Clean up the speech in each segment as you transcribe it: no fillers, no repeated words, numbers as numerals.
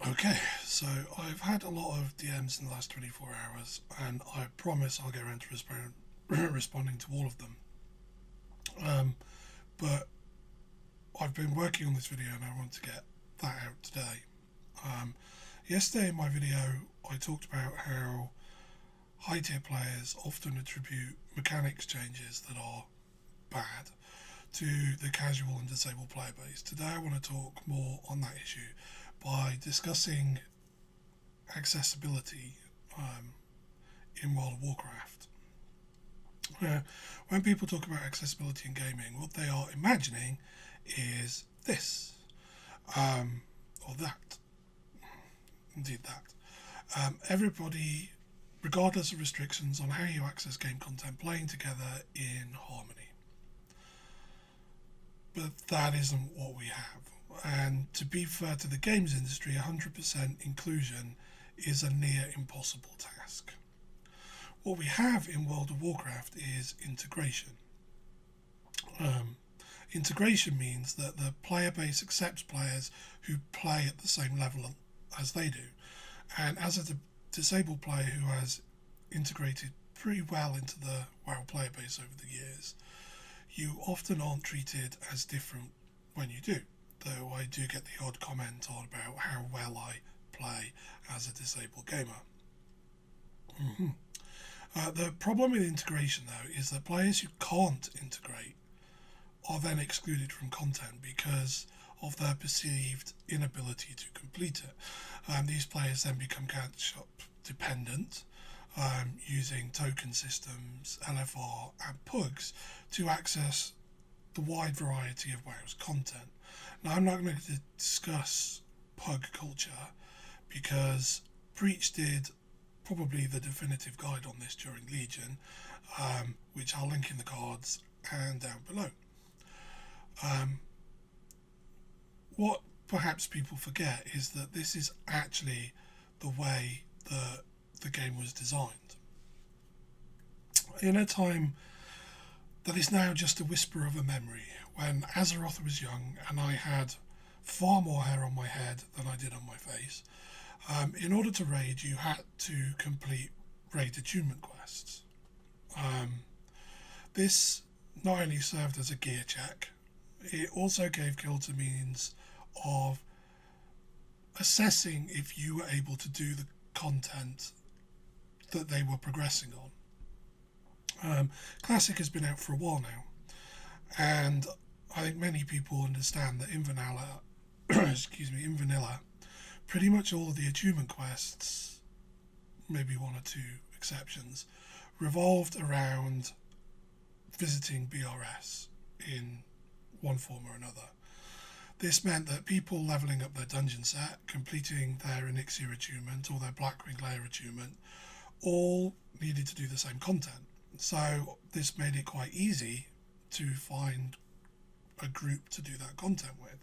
Okay, so I've had a lot of DMs in the last 24 hours, and I promise I'll get around to responding to all of them. But I've been working on this video and I want to get that out today. Yesterday in my video, I talked about how high tier players often attribute mechanics changes that are bad to the casual and disabled player base. Today I want to talk more on that issue by discussing accessibility in World of Warcraft. When people talk about accessibility in gaming, what they are imagining is this, or that. Indeed that. Everybody, regardless of restrictions on how you access game content, playing together in harmony. But that isn't what we have. And to be fair to the games industry, 100% inclusion is a near impossible task. What we have in World of Warcraft is integration. Integration means that the player base accepts players who play at the same level as they do. And as a disabled player who has integrated pretty well into the WoW player base over the years, you often aren't treated as different when you do. Though I do get the odd comment on about how well I play as a disabled gamer. The problem with integration, though, is that players who can't integrate are then excluded from content because of their perceived inability to complete it. These players then become catch-up dependent, using token systems, LFR and pugs to access the wide variety of WoW's content. Now, I'm not going to discuss pug culture because Breach did probably the definitive guide on this during Legion, which I'll link in the cards and down below. What perhaps people forget is that this is actually the way that the game was designed. In a time that is now just a whisper of a memory, when Azeroth was young and I had far more hair on my head than I did on my face, in order to raid you had to complete raid attunement quests. This not only served as a gear check, it also gave guilds a means of assessing if you were able to do the content that they were progressing on. Classic has been out for a while now, and I think many people understand that in vanilla, in vanilla, pretty much all of the attunement quests, maybe one or two exceptions, revolved around visiting BRS in one form or another. This meant that people levelling up their dungeon set, completing their Elixir attunement or their Blackwing Layer attunement, all needed to do the same content. So this made it quite easy to find a group to do that content with.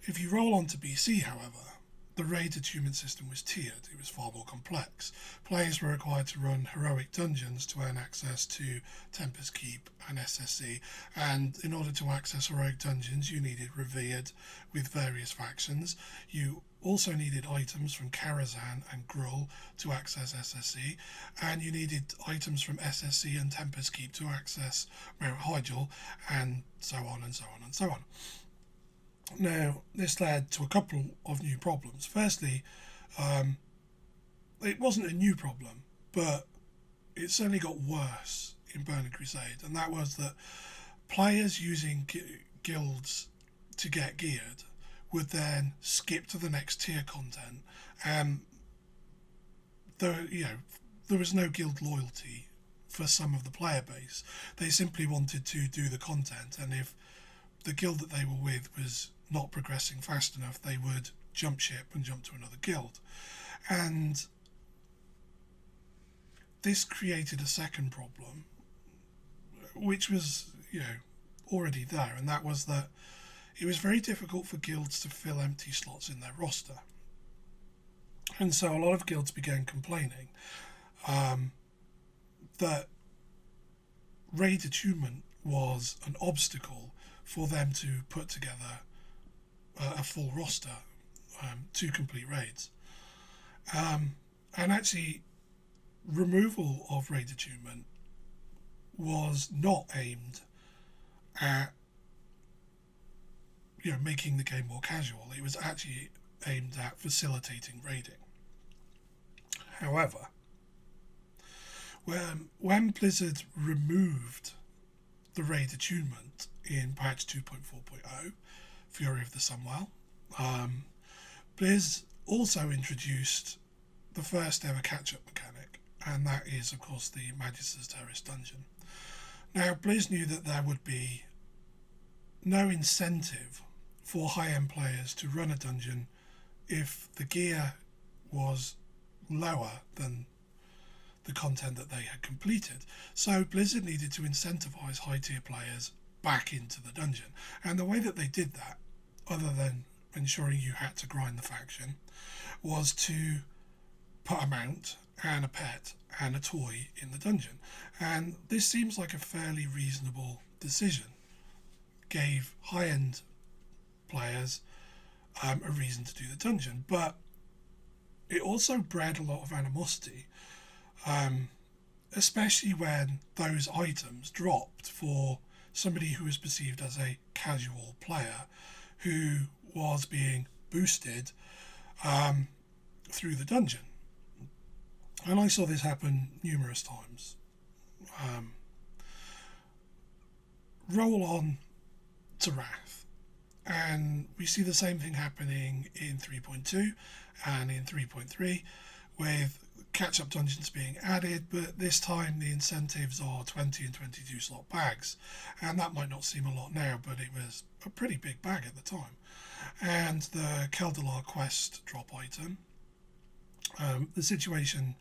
If you roll on to BC, however, the raid attunement system was tiered. It was far more complex. Players were required to run heroic dungeons to earn access to Tempest Keep and SSC, and in order to access heroic dungeons you needed Revered with various factions. You also needed items from Karazhan and Gruul to access SSC, and you needed items from SSC and Tempest Keep to access Mount Hyjal, and so on and so on and so on. Now, this led to a couple of new problems. Firstly, it wasn't a new problem, but it certainly got worse in Burning Crusade, and that was that players using guilds to get geared would then skip to the next tier content, and there was no guild loyalty for some of the player base. They simply wanted to do the content, and if the guild that they were with was not progressing fast enough, they would jump ship and jump to another guild. And this created a second problem, which was, already there, and that was that it was very difficult for guilds to fill empty slots in their roster. And so a lot of guilds began complaining that raid attunement was an obstacle for them to put together a full roster, to complete raids. And actually, removal of raid attunement was not aimed at making the game more casual. It was actually aimed at facilitating raiding. However, when Blizzard removed the raid attunement in patch 2.4.0, Fury of the Sunwell, Blizz also introduced the first ever catch-up mechanic, and that is, of course, the Magisters Terrace dungeon. Now, Blizz knew that there would be no incentive for high-end players to run a dungeon if the gear was lower than the content that they had completed. So Blizzard needed to incentivize high-tier players back into the dungeon. And the way that they did that, other than ensuring you had to grind the faction, was to put a mount and a pet and a toy in the dungeon. And this seems like a fairly reasonable decision. Gave high-end players a reason to do the dungeon, but it also bred a lot of animosity, especially when those items dropped for somebody who was perceived as a casual player who was being boosted through the dungeon. And I saw this happen numerous times. Roll on to Wrath, and we see the same thing happening in 3.2 and in 3.3 with catch-up dungeons being added, but this time the incentives are 20 and 22 slot bags, and that might not seem a lot now, but it was a pretty big bag at the time. And the Keldalar quest drop item, the situation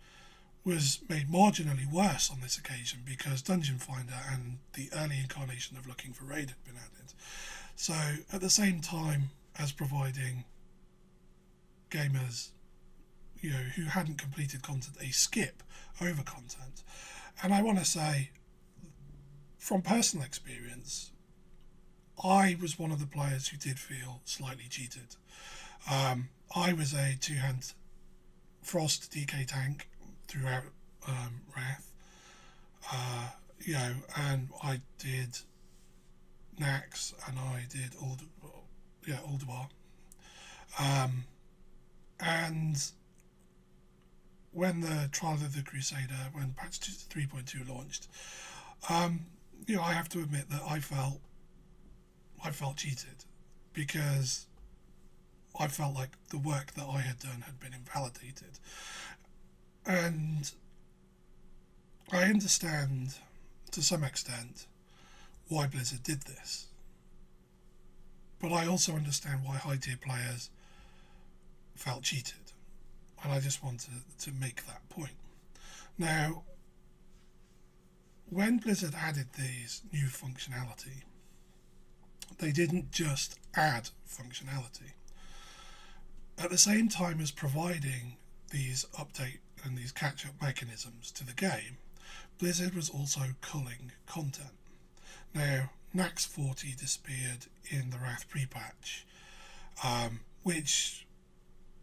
was made marginally worse on this occasion because Dungeon Finder and the early incarnation of Looking for Raid had been added. So at the same time as providing gamers who hadn't completed content a skip over content. And I want to say, from personal experience, I was one of the players who did feel slightly cheated. I was a two-hand Frost DK tank throughout Wrath, and I did Nax and I did Aldebar. And when the Trial of the Crusader, when patch 3.2 launched, I have to admit that I felt cheated because I felt like the work that I had done had been invalidated. And I understand to some extent why Blizzard did this. But I also understand why high-tier players felt cheated. And I just wanted to make that point. Now, when Blizzard added these new functionality, they didn't just add functionality. At the same time as providing these update and these catch-up mechanisms to the game, Blizzard was also culling content. Now, Nax 40 disappeared in the Wrath pre-patch, which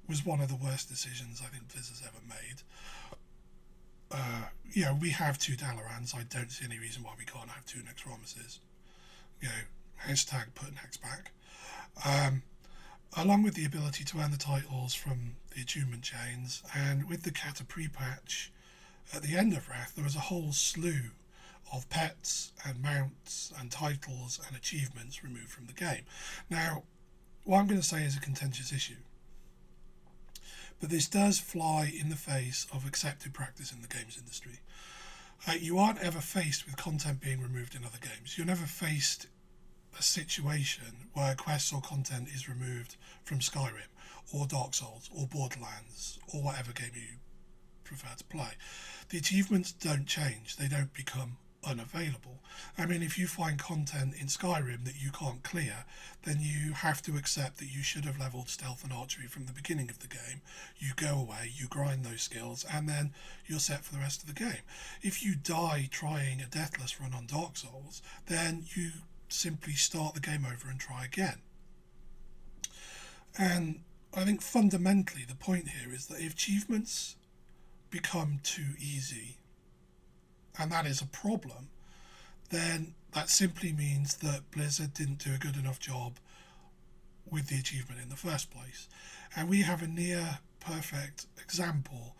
was one of the worst decisions I think Blizzard's ever made. We have 2 Dalarans. I don't see any reason why we can't have 2 Nexromuses. Hashtag put Nax back. Along with the ability to earn the titles from the attunement chains, and with the Kata pre-patch at the end of Wrath, there was a whole slew of pets and mounts and titles and achievements removed from the game. Now, what I'm going to say is a contentious issue, but this does fly in the face of accepted practice in the games industry. You aren't ever faced with content being removed in other games. You're never faced a situation where quests or content is removed from Skyrim or Dark Souls or Borderlands or whatever game you prefer to play. The achievements don't change. They don't become unavailable. I mean, if you find content in Skyrim that you can't clear, then you have to accept that you should have leveled stealth and archery from the beginning of the game. You go away, you grind those skills, and then you're set for the rest of the game. If you die trying a deathless run on Dark Souls, then you simply start the game over and try again. And I think fundamentally the point here is that if achievements become too easy, and that is a problem, then that simply means that Blizzard didn't do a good enough job with the achievement in the first place. And we have a near perfect example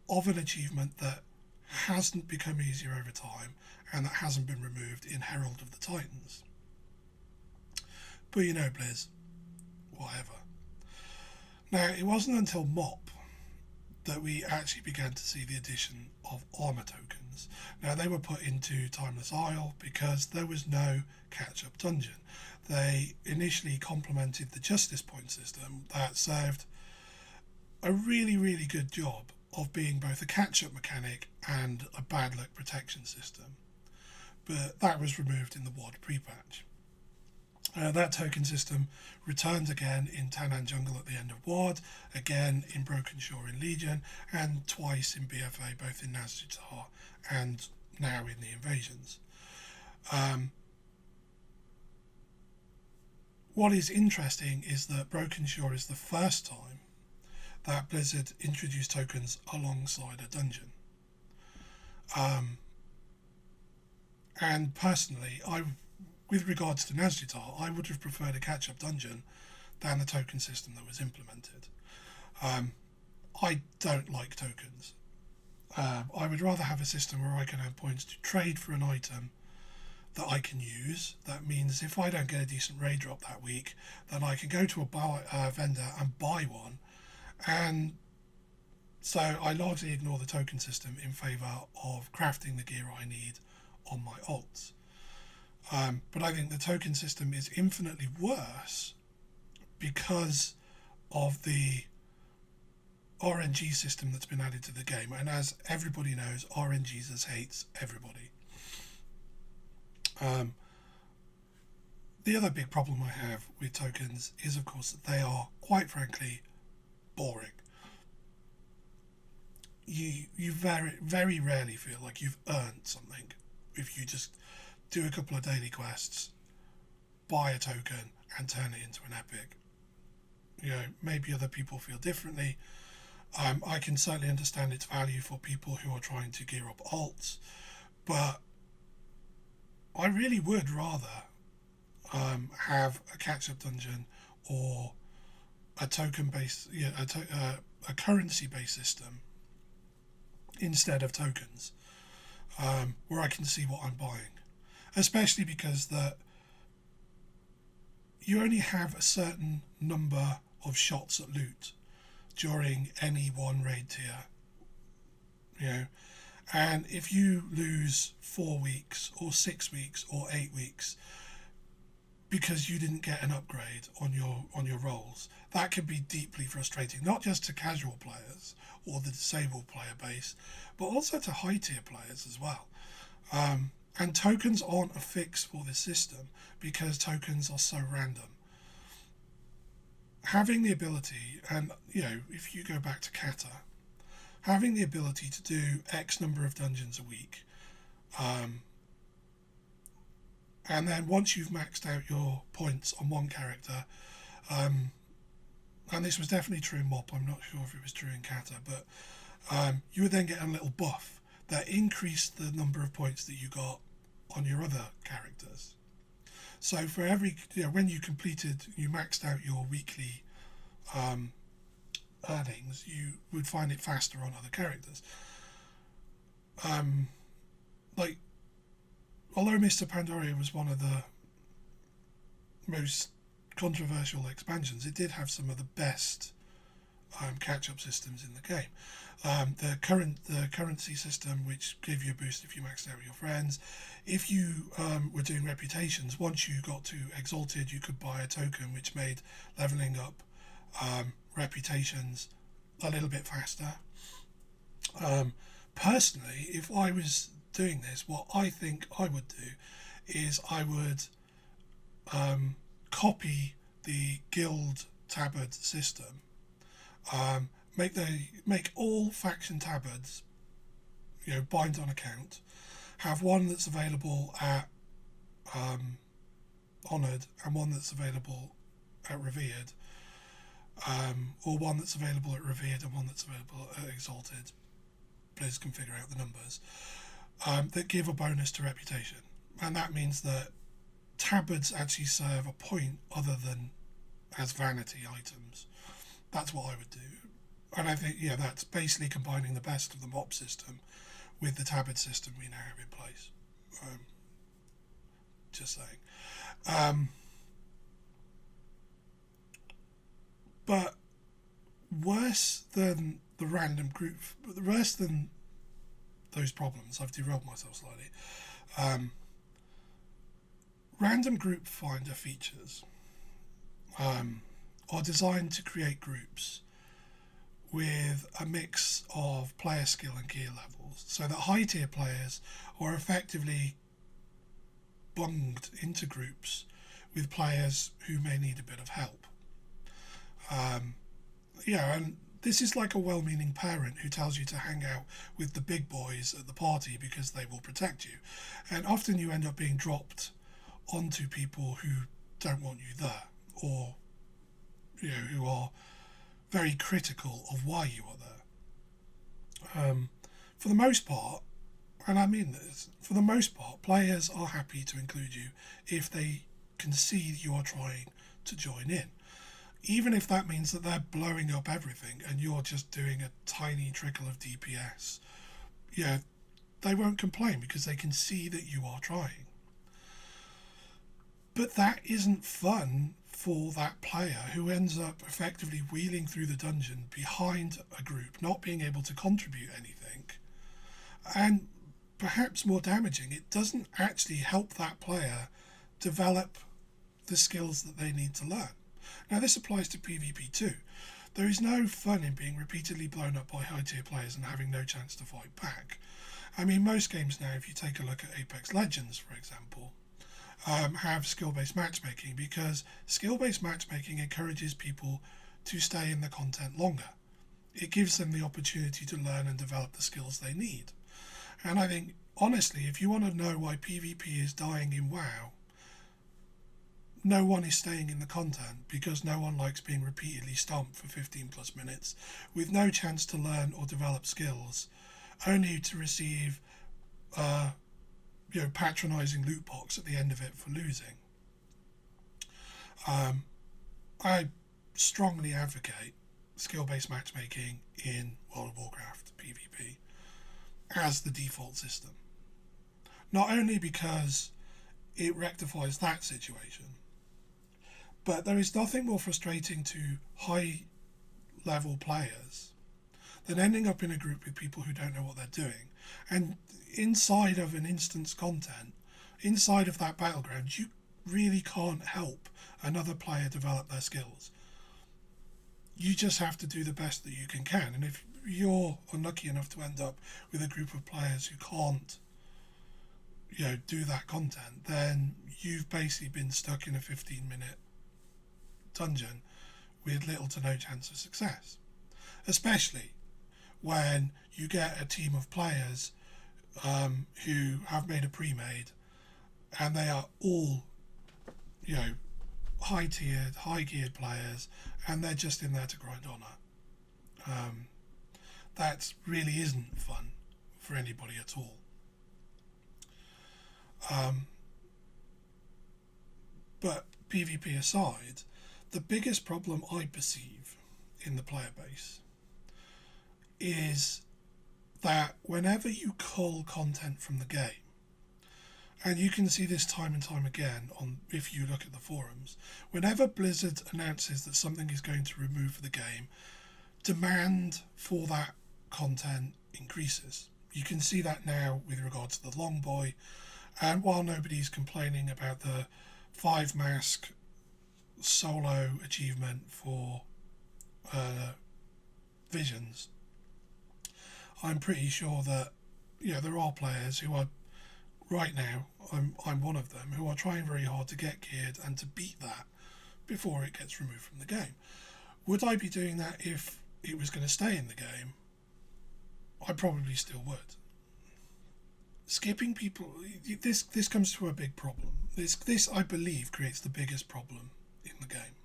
of an achievement that hasn't become easier over time and that hasn't been removed in Herald of the Titans. But you know, Blizz, whatever. Now, it wasn't until MOP that we actually began to see the addition of armor tokens. Now, they were put into Timeless Isle because there was no catch-up dungeon. They initially complemented the justice point system that served a really, really good job of being both a catch-up mechanic and a bad luck protection system. But that was removed in the WoD pre-patch. That token system returns again in Tanaan Jungle at the end of WoD, again in Broken Shore in Legion, and twice in BFA, both in Nazjatar and now in the Invasions. What is interesting is that Broken Shore is the first time that Blizzard introduced tokens alongside a dungeon. And personally, with regards to Nazjatar, I would have preferred a catch-up dungeon than the token system that was implemented. I don't like tokens. I would rather have a system where I can earn points to trade for an item that I can use. That means if I don't get a decent raid drop that week, then I can go to a vendor and buy one. And so I largely ignore the token system in favour of crafting the gear I need on my alts. But I think the token system is infinitely worse because of the RNG system that's been added to the game. And as everybody knows, RNG hates everybody. The other big problem I have with tokens is, of course, that they are, quite frankly, boring. You very, very rarely feel like you've earned something if you just do a couple of daily quests, buy a token, and turn it into an epic. You know, maybe other people feel differently. I can certainly understand its value for people who are trying to gear up alts, but I really would rather have a catch-up dungeon or a token-based, a currency-based system instead of tokens, where I can see what I'm buying. Especially because that you only have a certain number of shots at loot during any one raid tier, you know, and if you lose 4 weeks or 6 weeks or 8 weeks because you didn't get an upgrade on your rolls, that can be deeply frustrating, not just to casual players or the disabled player base, but also to high tier players as well. And tokens aren't a fix for this system because tokens are so random. Having the ability, and you know, if you go back to Kata, having the ability to do X number of dungeons a week, and then once you've maxed out your points on one character, and this was definitely true in MOP, I'm not sure if it was true in Kata, but you would then get a little buff that increased the number of points that you got on your other characters. So for every, when you maxed out your weekly earnings, you would find it faster on other characters. Although Mr. Pandaria was one of the most controversial expansions, it did have some of the best catch-up systems in the game. The currency system, which gave you a boost if you maxed out with your friends. If you were doing reputations, once you got to Exalted, you could buy a token which made leveling up reputations a little bit faster. Personally, if I was doing this, what I think I would do is I would copy the guild tabard system, make all faction tabards, bind on account, have one that's available at Honoured and one that's available at Revered, or one that's available at Revered and one that's available at Exalted. Players can figure out the numbers, that give a bonus to reputation. And that means that tabards actually serve a point other than as vanity items. That's what I would do. And I think, yeah, that's basically combining the best of the mop system with the tabard system we now have in place. Just saying. But worse than the random group, worse than those problems, I've derailed myself slightly. Random group finder features are designed to create groups with a mix of player skill and gear levels, so that high tier players are effectively bunged into groups with players who may need a bit of help. And this is like a well-meaning parent who tells you to hang out with the big boys at the party because they will protect you, and often you end up being dropped onto people who don't want you there, or who are very critical of why you are there. For the most part, and I mean this, for the most part, players are happy to include you if they can see you are trying to join in. Even if that means that they're blowing up everything and you're just doing a tiny trickle of DPS, they won't complain because they can see that you are trying. But that isn't fun for that player who ends up effectively wheeling through the dungeon behind a group, not being able to contribute anything. And perhaps more damaging, it doesn't actually help that player develop the skills that they need to learn. Now, this applies to PvP too. There is no fun in being repeatedly blown up by high tier players and having no chance to fight back. I mean, most games now, if you take a look at Apex Legends, for example, have skill-based matchmaking, because skill-based matchmaking encourages people to stay in the content longer. It gives them the opportunity to learn and develop the skills they need. And I think, honestly, if you want to know why PvP is dying in WoW, no one is staying in the content because no one likes being repeatedly stomped for 15 plus minutes with no chance to learn or develop skills, only to receive patronising loot box at the end of it for losing. I strongly advocate skill-based matchmaking in World of Warcraft PvP as the default system. Not only because it rectifies that situation, but there is nothing more frustrating to high-level players than ending up in a group with people who don't know what they're doing. And inside of an instance content, inside of that battleground, you really can't help another player develop their skills. You just have to do the best that you can. And if you're unlucky enough to end up with a group of players who can't do that content, then you've basically been stuck in a 15-minute dungeon with little to no chance of success, especially when you get a team of players who have made a pre-made and they are all high-tiered, high-geared players, and they're just in there to grind honour. That really isn't fun for anybody at all. But PvP aside, the biggest problem I perceive in the player base is that whenever you cull content from the game, and you can see this time and time again if you look at the forums, whenever Blizzard announces that something is going to remove the game, demand for that content increases. You can see that now with regards to the Longboy, and while nobody's complaining about the 5 mask solo achievement for Visions, I'm pretty sure that there are players who are right now, I'm one of them, who are trying very hard to get geared and to beat that before it gets removed from the game. Would I be doing that if it was going to stay in the game? I probably still would. Skipping people, this comes to a big problem. This I believe creates the biggest problem in the game.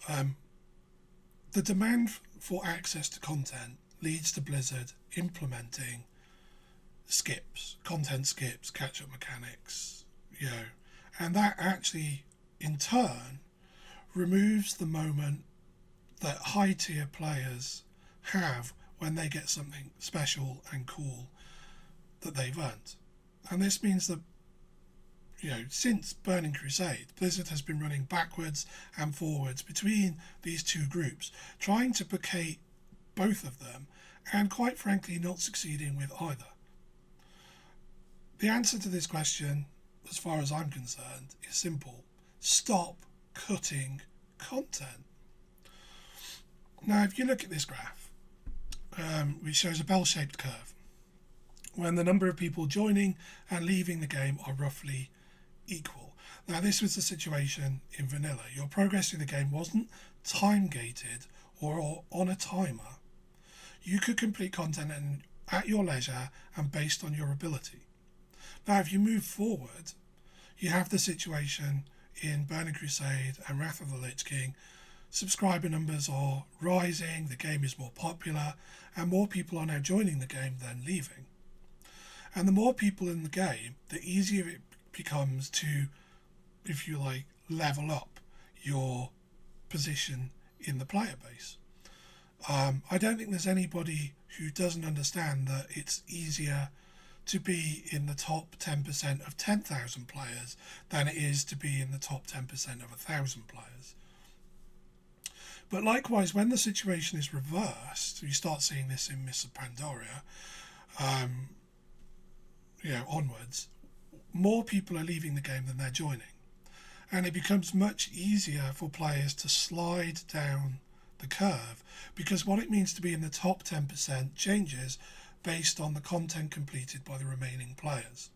The demand for access to content leads to Blizzard implementing content skips, catch-up mechanics, and that actually, in turn, removes the moment that high-tier players have when they get something special and cool that they've earned. And this means that, since Burning Crusade, Blizzard has been running backwards and forwards between these two groups, trying to placate both of them, and quite frankly not succeeding with either. The answer to this question, as far as I'm concerned, is simple. Stop cutting content. Now, if you look at this graph, which shows a bell-shaped curve, when the number of people joining and leaving the game are roughly equal. Now, this was the situation in vanilla. Your progress through the game wasn't time-gated or on a timer. You could complete content at your leisure and based on your ability. Now, if you move forward, you have the situation in Burning Crusade and Wrath of the Lich King. Subscriber numbers are rising, the game is more popular, and more people are now joining the game than leaving. And the more people in the game, the easier it becomes to, if you like, level up your position in the player base. I don't think there's anybody who doesn't understand that it's easier to be in the top 10% of 10,000 players than it is to be in the top 10% of 1,000 players. But likewise, when the situation is reversed, you start seeing this in Mists of Pandaria, onwards, more people are leaving the game than they're joining. And it becomes much easier for players to slide down the curve, because what it means to be in the top 10% changes based on the content completed by the remaining players.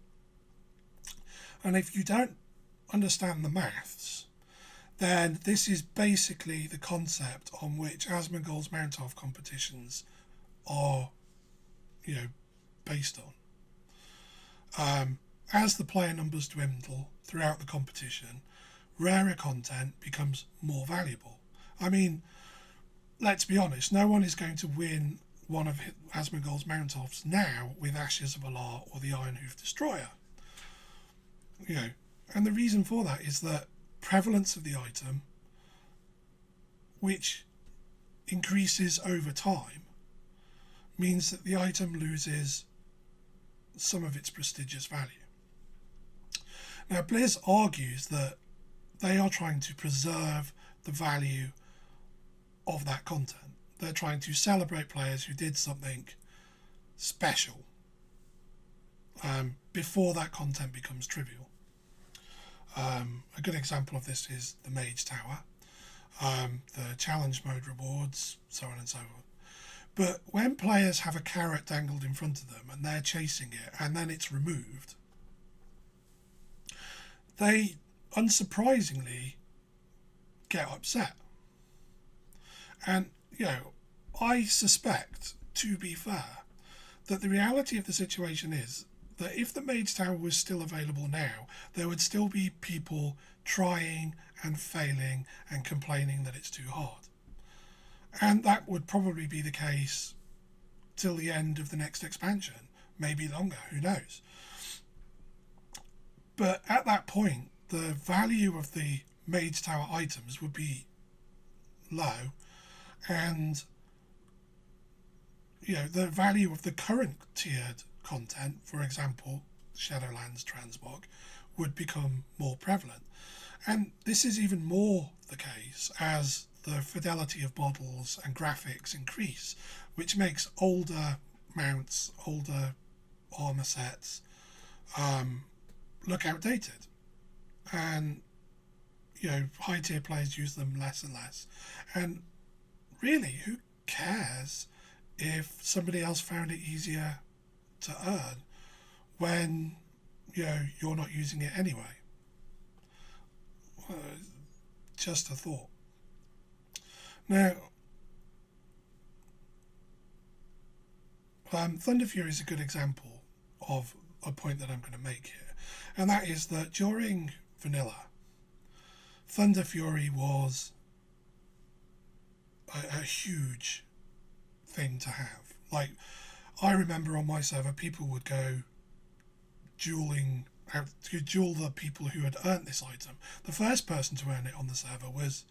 And if you don't understand the maths, then this is basically the concept on which Asmongold's Mount-Off competitions are, based on. As the player numbers dwindle throughout the competition, rarer content becomes more valuable. I mean, let's be honest, no one is going to win one of Asmongold's Mount-Offs now with Ashes of Alar or the Ironhoof Destroyer. And the reason for that is that prevalence of the item, which increases over time, means that the item loses some of its prestigious value. Now, Blizz argues that they are trying to preserve the value of that content. They're trying to celebrate players who did something special before that content becomes trivial. A good example of this is the Mage Tower, the challenge mode rewards, so on and so on. But when players have a carrot dangled in front of them and they're chasing it and then it's removed, they unsurprisingly get upset. And, I suspect, to be fair, that the reality of the situation is that if the Mage Tower was still available now, there would still be people trying and failing and complaining that it's too hard. And that would probably be the case till the end of the next expansion, maybe longer, who knows. But at that point, the value of the Mage Tower items would be low, and the value of the current tiered content, for example, Shadowlands Transmog, would become more prevalent. And this is even more the case as the fidelity of models and graphics increase, which makes older mounts, older armor sets look outdated. And, high tier players use them less and less. And really, who cares if somebody else found it easier to earn when, you're not using it anyway? Just a thought. Now, Thunder Fury is a good example of a point that I'm going to make here, and that is that during vanilla, Thunder Fury was a huge thing to have. Like, I remember on my server, people would go dueling, to duel the people who had earned this item. The first person to earn it on the server was,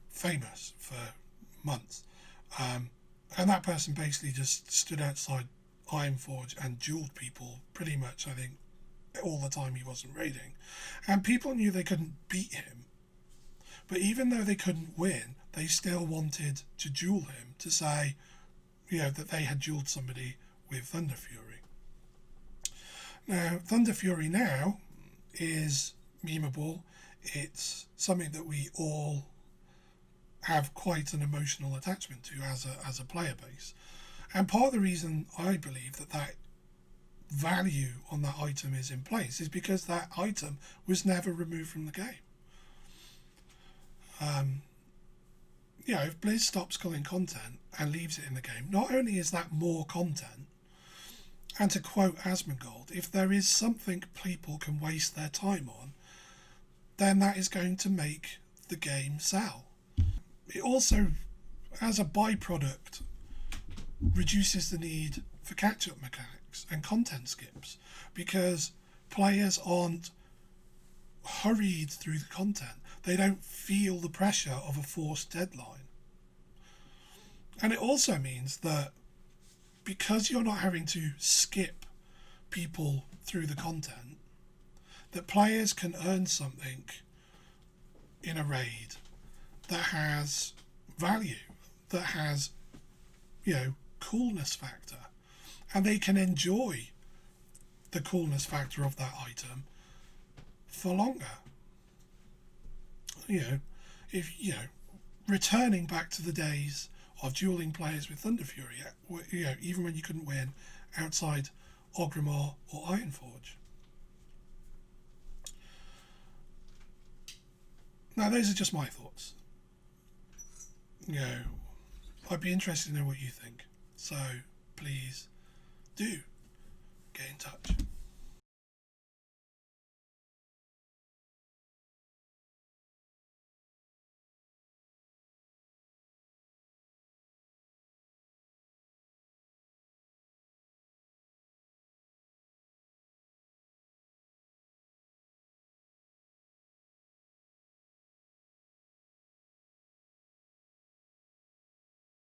famous for months. And that person basically just stood outside Ironforge and dueled people pretty much, I think, all the time he wasn't raiding. And people knew they couldn't beat him. But even though they couldn't win, they still wanted to duel him to say, that they had duelled somebody with Thunder Fury. Now, Thunder Fury now is memeable. It's something that we all have quite an emotional attachment to as a player base. And part of the reason I believe that value on that item is in place is because that item was never removed from the game. If Blizz stops culling content and leaves it in the game, not only is that more content, and to quote Asmongold, if there is something people can waste their time on, then that is going to make the game sell. It also, as a byproduct, reduces the need for catch-up mechanics and content skips, because players aren't hurried through the content. They don't feel the pressure of a forced deadline. And it also means that because you're not having to skip people through the content, that players can earn something in a raid that has value, that has, coolness factor, and they can enjoy the coolness factor of that item for longer. Returning back to the days of dueling players with Thunder Fury, even when you couldn't win outside Orgrimmar or Ironforge. Now, those are just my thoughts. I'd be interested to know what you think. So, please do.